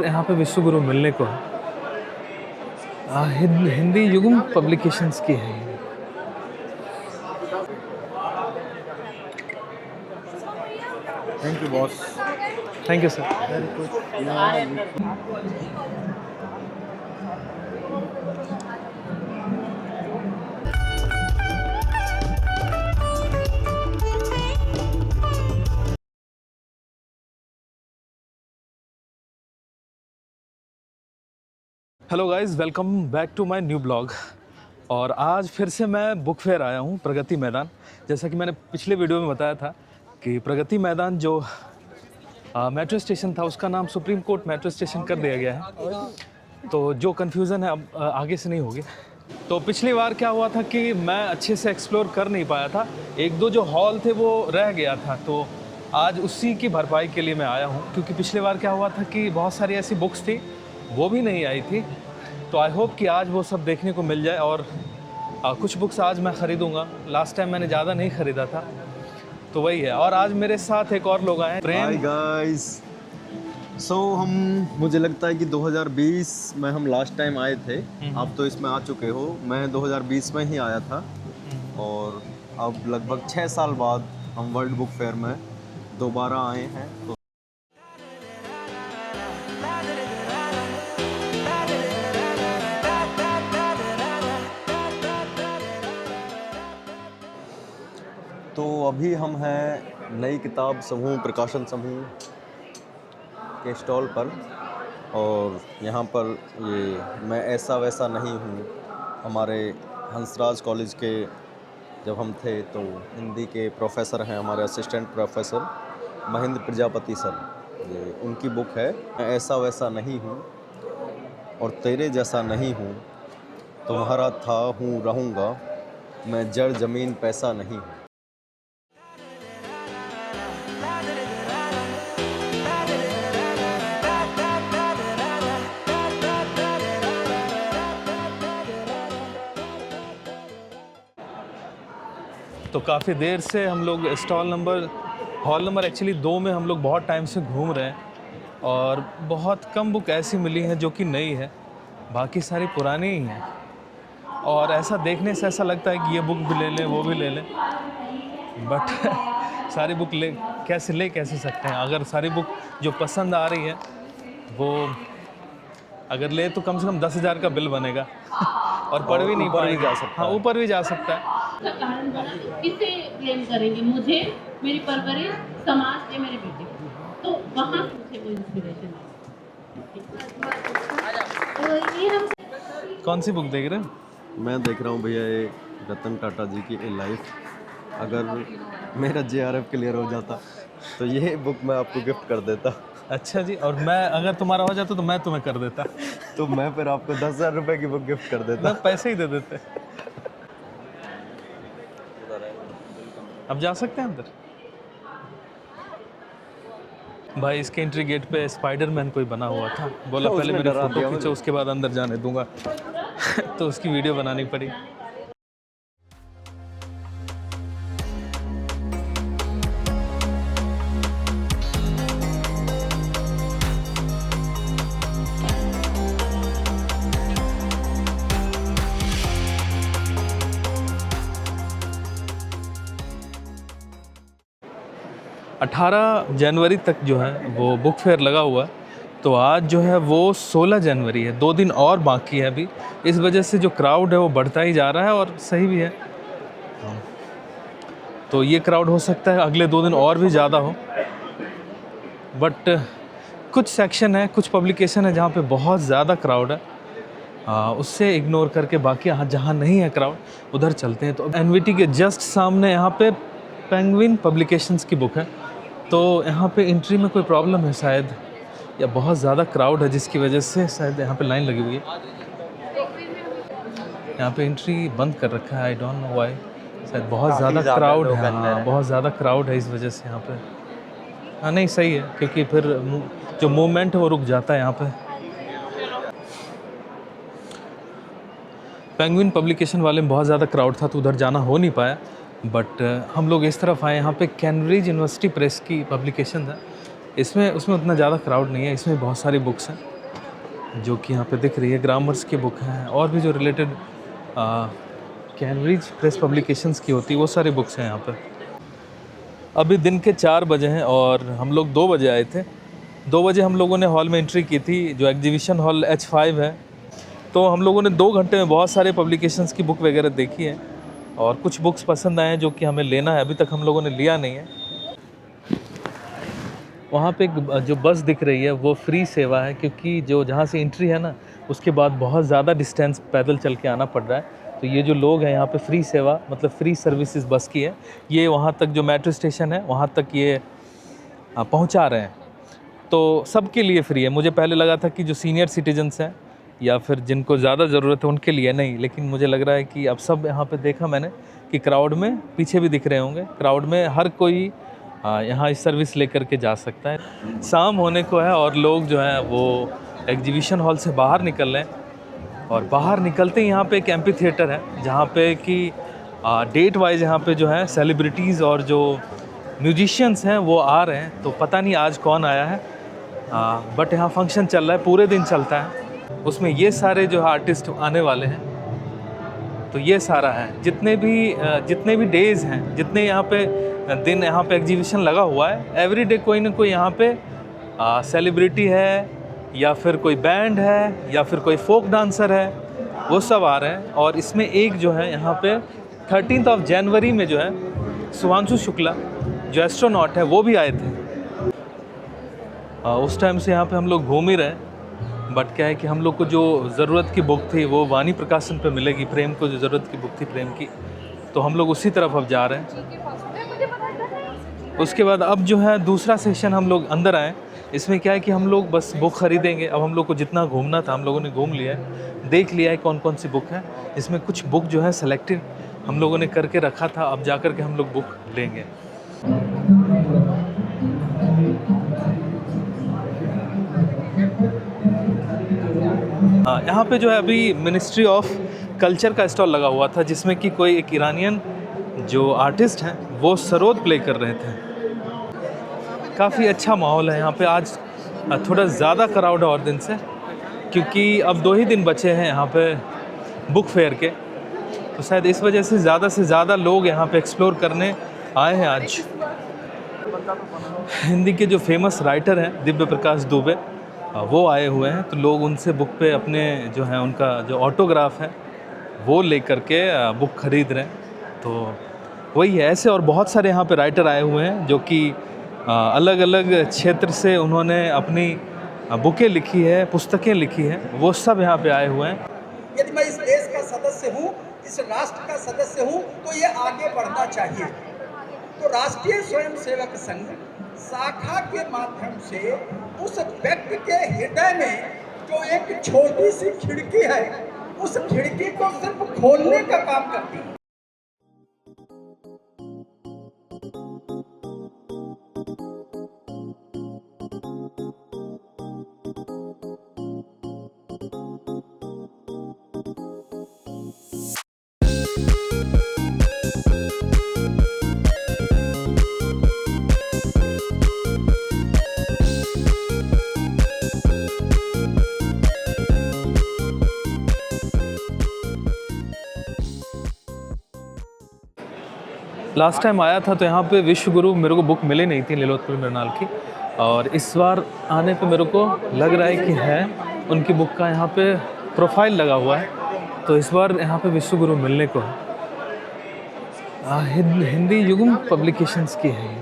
यहाँ पे विश्वगुरु मिलने को है। हिंदी युगम पब्लिकेशंस की है। Thank you boss. Thank you sir. Hello guys, welcome back to my new blog. और आज फिर से मैं बुक फेयर आया हूँ प्रगति मैदान। जैसा कि मैंने पिछले वीडियो में बताया था कि प्रगति मैदान जो मेट्रो स्टेशन था उसका नाम सुप्रीम कोर्ट मेट्रो स्टेशन कर दिया गया है। तो जो कन्फ्यूज़न है अब आगे से नहीं होगी। तो पिछली बार क्या हुआ था कि मैं अच्छे से एक्सप्लोर कर नहीं पाया था, एक दो जो हॉल थे वो रह गया था। तो आज उसी की भरपाई के लिए मैं आया हूँ, क्योंकि पिछली बार क्या हुआ था कि बहुत सारी ऐसी बुक्स थी वो भी नहीं आई थी। तो आई होप कि आज वो सब देखने को मिल जाए। और कुछ बुक्स आज मैं ख़रीदूँगा। लास्ट टाइम मैंने ज़्यादा नहीं ख़रीदा था, तो वही है। और आज मेरे साथ एक और लोग आए हैं, हाय प्रेम। गाइस। मुझे लगता है कि 2020 में हम लास्ट टाइम आए थे। आप तो इसमें आ चुके हो। मैं 2020 में ही आया था और अब लगभग 6 साल बाद हम वर्ल्ड बुक फेयर में दोबारा आए हैं। तो अभी हम हैं नई किताब समूह प्रकाशन समूह के स्टॉल पर। और यहाँ पर ये मैं ऐसा वैसा नहीं हूँ, हमारे हंसराज कॉलेज के जब हम थे तो हिंदी के प्रोफेसर हैं हमारे assistant professor Mahendra Prajapati sir, ये उनकी बुक है। मैं ऐसा वैसा नहीं हूँ और तेरे जैसा नहीं हूँ, तुम्हारा था हूँ रहूँगा, मैं जड़ ज़मीन पैसा नहीं हूँ। तो काफ़ी देर से हम लोग हॉल नंबर एक्चुअली 2 में हम लोग बहुत टाइम से घूम रहे हैं। और बहुत कम बुक ऐसी मिली हैं जो कि नई है, बाकी सारी पुरानी ही हैं। और ऐसा देखने से ऐसा लगता है कि ये बुक भी ले लें, वो भी ले लें, बट सारी बुक कैसे सकते हैं। अगर सारी बुक जो पसंद आ रही है वो अगर ले तो कम से कम 10,000 का बिल बनेगा और पढ़ भी नहीं पाएंगे। हाँ, ऊपर भी जा सकता है। का कारण बना तो किसे ब्लेम करेंगे? मुझे, मेरी परवरिश, समाज या मेरे बेटे? तो वहाँ मुझे वो इंस्पिरेशन है। कौन सी बुक देख रहे हैं? मैं देख रहा हूँ भैया ये रतन टाटा जी की ए लाइफ। अगर मेरा JRF क्लियर हो जाता तो ये बुक मैं आपको गिफ्ट कर देता। अच्छा जी। और मैं अगर तुम्हारा हो जाता तो मैं तुम्हें कर देता। तो मैं फिर आपको 10,000 रुपये की बुक गिफ्ट कर देता। मैं पैसे ही दे देते। अब जा सकते हैं अंदर? भाई इसके एंट्री गेट पे स्पाइडरमैन कोई बना हुआ था, बोला पहले मेरी फोटो खींचो उसके बाद अंदर जाने दूंगा। तो उसकी वीडियो बनानी पड़ी। 18 जनवरी तक जो है वो बुक फेयर लगा हुआ है। तो आज जो है वो 16 जनवरी है, 2 दिन और बाकी है अभी। इस वजह से जो क्राउड है वो बढ़ता ही जा रहा है और सही भी है। तो ये क्राउड हो सकता है अगले 2 दिन और भी ज़्यादा हो, बट कुछ सेक्शन है, कुछ पब्लिकेशन है जहाँ पे बहुत ज़्यादा क्राउड है, उससे इग्नोर करके बाकी जहाँ नहीं है क्राउड उधर चलते हैं। तो NVT के जस्ट सामने यहाँ पे पेंगुइन पब्लिकेशंस की बुक है। तो यहाँ पे एंट्री में कोई प्रॉब्लम है शायद, या बहुत ज़्यादा क्राउड है जिसकी वजह से शायद यहाँ पे लाइन लगी हुई है। यहाँ पे एंट्री बंद कर रखा है, आई डोंट नो व्हाई। शायद बहुत ज़्यादा क्राउड है। हाँ, बहुत ज़्यादा क्राउड है इस वजह से यहाँ पे। हाँ नहीं, सही है, क्योंकि फिर जो मूवमेंट है वो रुक जाता है यहाँ पे। पेंगुइन पब्लिकेशन वाले में बहुत ज़्यादा क्राउड था तो उधर जाना हो नहीं पाया। बट हम लोग इस तरफ आए, यहाँ पे कैम्ब्रिज यूनिवर्सिटी प्रेस की पब्लिकेशन है। इसमें उसमें उतना ज़्यादा क्राउड नहीं है, इसमें बहुत सारी बुक्स हैं जो कि यहाँ पे दिख रही है। ग्रामर्स की बुक हैं और भी जो रिलेटेड कैम्ब्रिज प्रेस पब्लिकेशंस की होती है वो सारी बुक्स हैं यहाँ पे। अभी दिन के 4 बजे हैं और हम लोग 2 बजे आए थे। 2 बजे हम लोगों ने हॉल में एंट्री की थी जो एग्जीबिशन हॉल H5 है। तो हम लोगों ने 2 घंटे में बहुत सारे पब्लिकेशंस की बुक वगैरह देखी है और कुछ बुक्स पसंद आए हैं जो कि हमें लेना है, अभी तक हम लोगों ने लिया नहीं है। वहाँ पे एक जो बस दिख रही है वो फ्री सेवा है, क्योंकि जो जहाँ से एंट्री है ना उसके बाद बहुत ज़्यादा डिस्टेंस पैदल चल के आना पड़ रहा है। तो ये जो लोग हैं यहाँ पे फ्री सेवा मतलब फ्री सर्विसेज बस की है, ये वहाँ तक जो मेट्रो स्टेशन है वहाँ तक ये पहुँचा रहे हैं। तो सबके लिए फ्री है। मुझे पहले लगा था कि जो सीनियर सिटीजन्स हैं या फिर जिनको ज़्यादा ज़रूरत है उनके लिए नहीं, लेकिन मुझे लग रहा है कि अब सब यहाँ पे देखा मैंने कि क्राउड में पीछे भी दिख रहे होंगे, क्राउड में हर कोई यहाँ इस सर्विस लेकर के जा सकता है। शाम होने को है और लोग जो हैं वो एग्जीबिशन हॉल से बाहर निकल रहे हैं और बाहर निकलते ही यहाँ पे एक एम्पी थिएटर है जहाँ पे कि डेट वाइज यहाँ पे जो है सेलिब्रिटीज़ और जो म्यूजिशियंस हैं वो आ रहे हैं। तो पता नहीं आज कौन आया है, बट यहाँ फंक्शन चल रहा है, पूरे दिन चलता है। उसमें ये सारे जो आर्टिस्ट आने वाले हैं, तो ये सारा है जितने भी डेज़ हैं, जितने यहाँ पे दिन यहाँ पे एग्जीबिशन लगा हुआ है, एवरीडे कोई ना कोई यहाँ पे सेलिब्रिटी है या फिर कोई बैंड है या फिर कोई फोक डांसर है, वो सब आ रहे हैं। और इसमें एक जो है यहाँ पे 13 जनवरी में जो है शुभांशु शुक्ला जो एस्ट्रोनॉट है वो भी आए थे। उस टाइम से यहाँ पे हम लोग घूम ही रहे हैं, बट क्या है कि हम लोग को जो ज़रूरत की बुक थी वो वाणी प्रकाशन पे मिलेगी। प्रेम को जो ज़रूरत की बुक थी प्रेम की, तो हम लोग उसी तरफ अब जा रहे हैं। उसके बाद अब जो है दूसरा सेशन हम लोग अंदर आए। इसमें क्या है कि हम लोग बस बुक ख़रीदेंगे। अब हम लोग को जितना घूमना था हम लोगों ने घूम लिया है, देख लिया है कौन कौन सी बुक है। इसमें कुछ बुक जो है सेलेक्टेड हम लोगों ने करके रखा था, अब जा कर के हम लोग बुक लेंगे। यहाँ पे जो है अभी मिनिस्ट्री ऑफ कल्चर का स्टॉल लगा हुआ था जिसमें कि कोई एक ईरानियन जो आर्टिस्ट हैं वो सरोद प्ले कर रहे थे। काफ़ी अच्छा माहौल है यहाँ पे। आज थोड़ा ज़्यादा क्राउड है और दिन से, क्योंकि अब 2 ही दिन बचे हैं यहाँ पे बुक फेयर के, तो शायद इस वजह से ज़्यादा लोग यहाँ पे एक्सप्लोर करने आए हैं आज। हिंदी के जो फेमस राइटर हैं दिव्य प्रकाश दुबे वो आए हुए हैं, तो लोग उनसे बुक पे अपने जो है उनका जो ऑटोग्राफ है वो ले करके बुक ख़रीद रहे हैं। तो वही है, ऐसे और बहुत सारे यहाँ पे राइटर आए हुए हैं जो कि अलग अलग क्षेत्र से उन्होंने अपनी बुकें लिखी है, पुस्तकें लिखी है, वो सब यहाँ पे आए हुए हैं। यदि मैं इस देश का सदस्य हूँ, इस राष्ट्र का सदस्य हूँ, तो ये आगे बढ़ना चाहिए। तो राष्ट्रीय स्वयंसेवक संघ शाखा के माध्यम से उस व्यक्ति के हृदय में जो एक छोटी सी खिड़की है, उस खिड़की को सिर्फ खोलने का काम करती है। लास्ट टाइम आया था तो यहाँ पे विश्व गुरु मेरे को बुक मिली नहीं थी लीलोत्पल मृणाल की, और इस बार आने पे मेरे को लग रहा है कि है उनकी बुक का यहाँ पे प्रोफाइल लगा हुआ है, तो इस बार यहाँ पे विश्व गुरु मिलने को है। हिंदी युगम पब्लिकेशंस की है।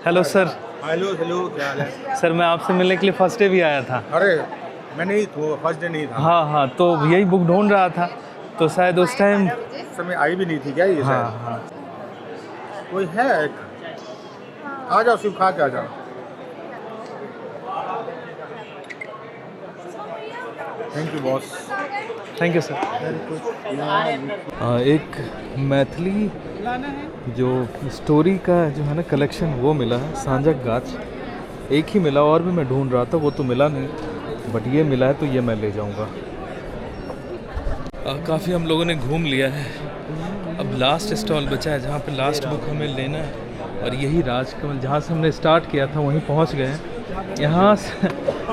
Hello sir. हेलो क्या हाल है? सर मैं आपसे मिलने के लिए फर्स्ट डे भी आया था। अरे मैं नहीं था, फर्स्ट डे नहीं था। हाँ, तो यही बुक ढूंढ रहा था, तो शायद उस टाइम उस समय आई भी नहीं थी क्या ये? हाँ। कोई है? आ जाओ, सिर्फ खा के आ जाओ। Thank you boss. Thank you sir. एक मैथिली जो स्टोरी का जो है ना कलेक्शन वो मिला है, सांझक गाछ। एक ही मिला, और भी मैं ढूंढ रहा था, वो तो मिला नहीं, बट ये मिला है तो ये मैं ले जाऊंगा। काफ़ी हम लोगों ने घूम लिया है, अब लास्ट स्टॉल बचा है जहाँ पे लास्ट बुक हमें लेना है, और यही राजकमल जहाँ से हमने स्टार्ट किया था वहीं पहुँच गए हैं।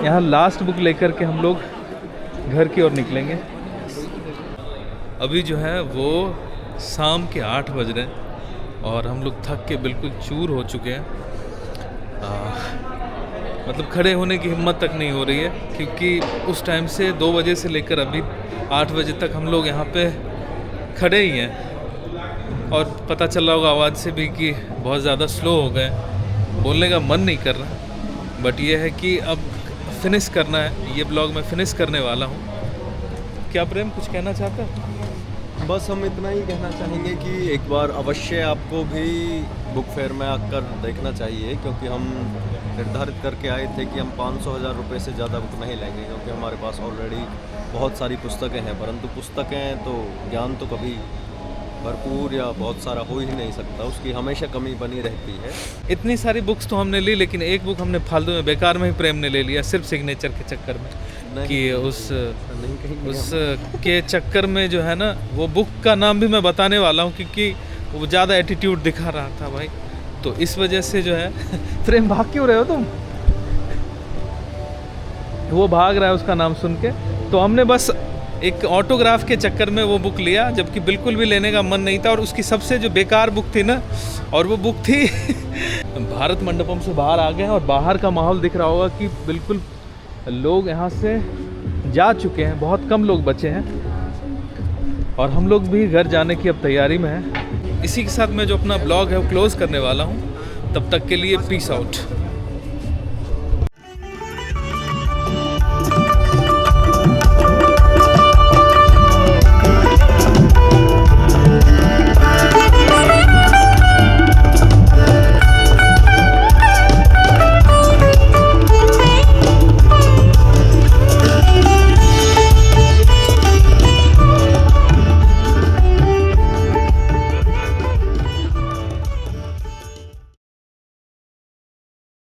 यहाँ लास्ट बुक लेकर के हम लोग घर की ओर निकलेंगे। अभी जो है वो शाम के 8 बज रहे हैं और हम लोग थक के बिल्कुल चूर हो चुके हैं। मतलब खड़े होने की हिम्मत तक नहीं हो रही है, क्योंकि उस टाइम से 2 बजे से लेकर अभी 8 बजे तक हम लोग यहाँ पे खड़े ही हैं, और पता चल रहा होगा आवाज़ से भी कि बहुत ज़्यादा स्लो हो गए, बोलने का मन नहीं कर रहा। बट ये है कि अब फिनिश करना है, ये ब्लॉग मैं फिनिश करने वाला हूँ। क्या प्रेम कुछ कहना चाहता है? बस हम इतना ही कहना चाहेंगे कि एक बार अवश्य आपको भी बुक फेयर में आकर देखना चाहिए, क्योंकि हम निर्धारित करके आए थे कि हम 500,000 रुपये से ज़्यादा बुक नहीं लेंगे, क्योंकि हमारे पास ऑलरेडी बहुत सारी पुस्तकें हैं। परंतु पुस्तकें तो ज्ञान तो कभी भरपूर या बहुत सारा हो ही नहीं सकता, उसकी हमेशा कमी बनी रहती है। इतनी सारी बुक्स तो हमने ली, लेकिन एक बुक हमने फालतू में बेकार में ही प्रेम ने ले लिया, सिर्फ सिग्नेचर के चक्कर में, कि उस के चक्कर में जो है ना, वो बुक का नाम भी मैं बताने वाला हूँ क्योंकि वो ज़्यादा एटीट्यूड दिखा रहा था भाई, तो इस वजह से जो है प्रेम भाग क्यों रहे हो तुम? वो भाग रहा है उसका नाम सुन के, तो हमने बस एक ऑटोग्राफ के चक्कर में वो बुक लिया, जबकि बिल्कुल भी लेने का मन नहीं था। और उसकी सबसे जो बेकार बुक थी ना, और वो बुक थी भारत मंडपम से बाहर आ गए हैं, और बाहर का माहौल दिख रहा होगा कि बिल्कुल लोग यहाँ से जा चुके हैं, बहुत कम लोग बचे हैं, और हम लोग भी घर जाने की अब तैयारी में हैं। इसी के साथ मैं जो अपना ब्लॉग है वो क्लोज़ करने वाला हूँ। तब तक के लिए पीस आउट।